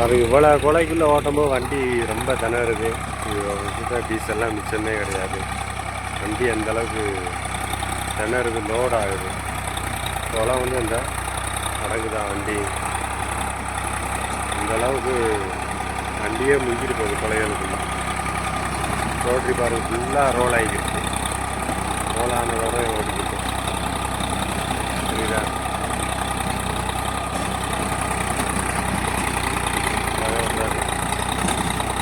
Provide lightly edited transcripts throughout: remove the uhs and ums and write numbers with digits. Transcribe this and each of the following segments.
அது இவ்வளோ கொலைக்குள்ளே ஓட்டும்போது வண்டி ரொம்ப திணறுது. டீசல்லாம் மிச்சமே கிடையாது. வண்டி அந்தளவுக்கு திணறுது, லோட் ஆகுது. கொலை வந்து அந்த அடங்குதான் வண்டி. இந்தளவுக்கு வண்டியே முங்கிட்டு போகுது கொலைகளுக்குள்ள. ரோட்ரி பாருங்க ஃபுல்லாக ரோல் ஆகிருக்கு. ரோல் ஆனதோட ஓடிக்கிட்டு புரியுதா?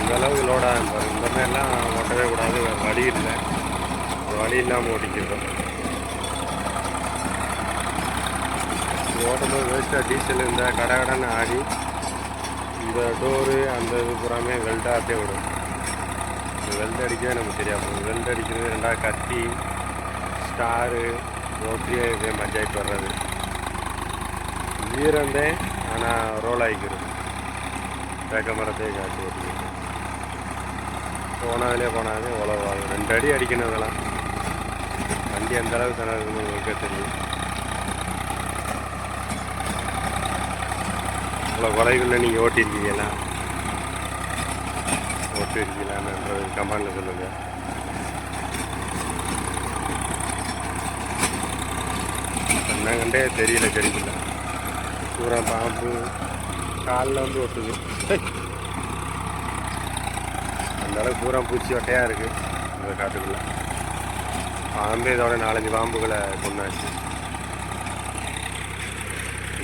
இந்த அளவுக்கு லோடாக பாருங்க. இந்த மாதிரிலாம் ஓட்டவே கூடாது. வழி இல்லை, வழி இல்லாமல் ஓட்டிக்கிறோம். ஓட்டும்போது வேஸ்ட்டாக டீசல் இந்த கடன்னு ஆடி இந்த டோரு அந்த இது பூராமே வெல்டாகத்தே விடும். வெல்ட் அடிக்கவே நமக்கு சரியாக போகும். வெல்ட் அடிக்கிறது, ரெண்டாவது கத்தி, ஸ்டாரு, ரோட்ரியே இதே பஞ்சாயத்து வர்றது வீரந்தே. ஆனால் ரோல் ஆகிக்கிறது. வேக்க மரத்தையே காட்டி ஓட்டிக்கிறது. போனாலே உழவாங்க. 2 அடி அடிக்கணும். இதெல்லாம் வண்டி அந்தளவுக்கு தானே இருக்குன்னு உங்களுக்கே தெரியும். இவ்வளோ கொலைகளில் நீங்கள் ஓட்டியிருக்கீங்களா? ஓட்டிருக்கீங்களான்றது கமெண்டில் சொல்லுங்கள். என்னங்கண்டே தெரியல, கிடைக்கல. பூரா பாம்பு காலில் வந்து ஒட்டுது. அந்தளவுக்கு பூரா பூச்சி வட்டையாக இருக்குது இந்த காட்டுக்குள்ளே. பாம்பே இதோட 4-5 பாம்புகளை கொண்டாச்சு.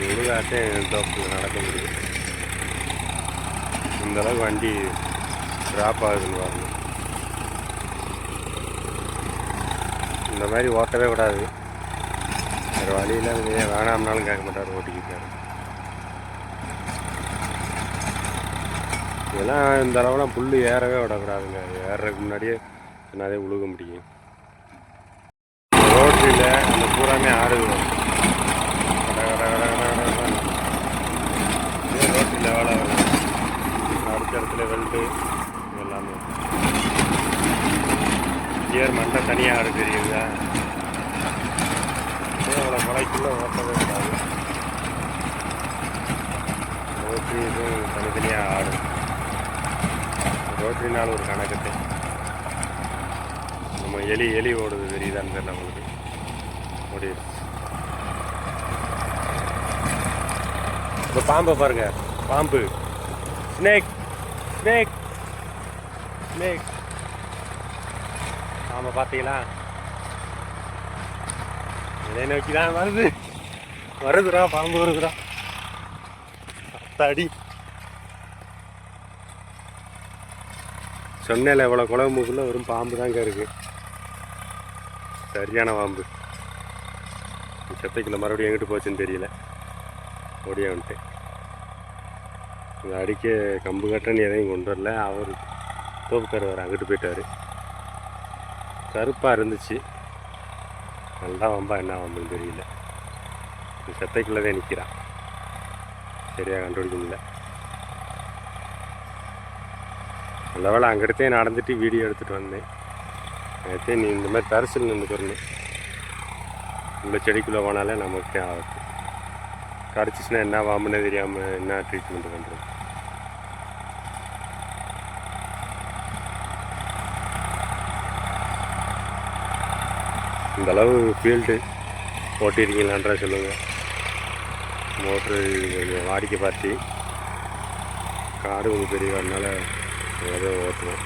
உழுகாட்டே தோப்பு நடக்க முடியுது. இந்தளவுக்கு வண்டி ட்ராப் ஆகுதுன்னு பாருங்க. இந்த மாதிரி ஓட்டவே கூடாது. வேறு வழியில் வேணாம்னாலும் கேட்க மாட்டார், ஓட்டிக்கிட்டார். இதெல்லாம் இந்த அளவுலாம் புல் ஏறவே விடக்கூடாதுங்க. ஏறுறதுக்கு முன்னாடியே என்னாலே உழுக முடியும். ரோட்டில் அந்த பூராமே ஆடுது. ரோட்டில் வேலை அடுத்த இடத்துல வெல்ட்டு எல்லாமே. கியர் மண்டை தனியாக ஆடு தெரியுதா? அவ்வளோ கொலைக்குள்ளே ஓட்டவே கூடாது. ரோட்ரி இதுவும் தனித்தனியாக ஆடும். ரோட்ரினால் ஒரு கணக்கத்தை நம்ம எலி ஓடுது தெரியுதான்னு தெரியல உங்களுக்கு. ஓடிடுச்சு. இப்போ பாம்பை பாருங்க, பாம்பு, ஸ்னேக் ஸ்னேக் ஸ்னேக் பாம்பை பார்த்தீங்களா? இதை நோக்கி தான் வருதுடா பாம்பு வருதுடா. அடி சொன்னேன்ல, இவ்வளோ குழம்புக்குள்ளே வெறும் பாம்பு தாங்க இருக்குது. சரியான பாம்பு. செத்தைக்குள்ள மறுபடியும் எங்கிட்டு போச்சுன்னு தெரியல. ஓடியா வந்துட்டு இந்த அடிக்க கம்பு கட்டன்னு எதையும் கொண்டு வரல. அவர் தோப்புக்காரர் அங்கிட்டு போயிட்டார். கருப்பாக இருந்துச்சு. நல்லா வம்பா என்ன வம்புன்னு தெரியல. செத்தைக்குள்ளதே நிற்கிறான். சரியாக கண்டுபிடிக்க முடியல. நல்ல வேலை அங்கிட்டே நடந்துட்டு வீடியோ எடுத்துகிட்டு வந்தேன். நேற்றே நீ இந்த மாதிரி தரிசல் நின்று வரணும். உள்ள செடிக்குள்ளே போனாலே நமக்கே ஆபத்து. கடிச்சிச்சுன்னா என்ன வாமுன்னே தெரியாமல் என்ன ட்ரீட்மெண்ட் பண்ணுறது. இந்தளவு ஃபீல்டு ஓட்டியிருக்கீங்களான்றா சொல்லுங்கள். மோட்ரு கொஞ்சம் வாடிக்கை பார்த்து காடு கொஞ்சம் பெரிய அதனால ஏதோ ஓட்டுவோம்.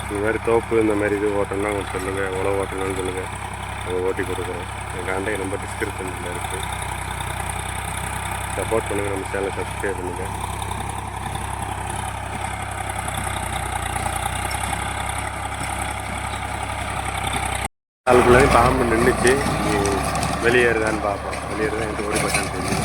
இந்த மாதிரி தோப்பு இந்த மாதிரி இது ஓட்டணும்னா கொஞ்சம் சொல்லுங்கள். எவ்வளோ ஓட்டணும்னு சொல்லுங்கள், அதை ஓட்டி கொடுக்குறோம். என் கான்டாக்ட் நம்பர் டிஸ்கிரிப்ஷனில் இருக்குது. சப்போர்ட் பண்ணுங்கள். நம்ம சேனலை சப்ஸ்கிரைப் பண்ணுங்கள். அதுக்குள்ளே பாம்பு நின்றுச்சு. வெளியேறுதான்னு பார்ப்போம். வெளியேறுதான் என்கிட்ட ஓடி பார்த்தான்னு தெரியும்.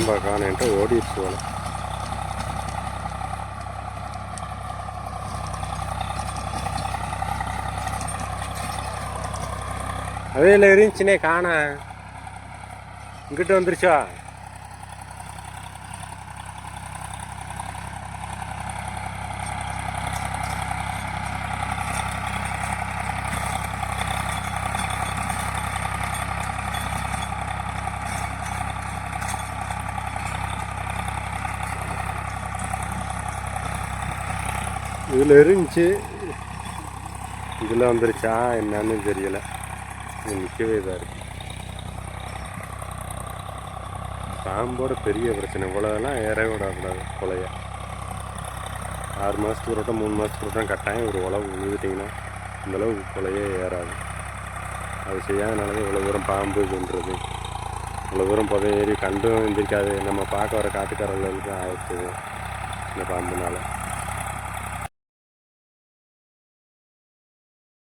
பாம்பா காணேன்ட்டு ஓடிடுச்சு போல. அவையில் இருந்துச்சுனே காண இங்கிட்ட வந்துருச்சா? இதில் இருந்துச்சு, இதில் வந்துருச்சா என்னன்னு தெரியலை. நிற்கவே இதாக இருக்கு. பாம்போட பெரிய பிரச்சனை இவ்வளோதெல்லாம் ஏறவே விடக்கூடாது. கொலையை 6 மாதத்துக்கு ஒரு வட்டம் 3 மாதத்துக்கு ஒரு வட்டம் கட்டாயம் ஒரு உழவு விழுந்துட்டிங்கன்னா இந்தளவு கொலையே ஏறாது. அது செய்யாதனாலே இவ்வளோ தூரம் பாம்பு கொன்றது, இவ்வளோ தூரம் புதையேறி கண்டும் எந்திரிக்காது. நம்ம பார்க்க வர காட்டுக்காரர்களுக்கு ஆயிடுச்சு இந்த பாம்புனால.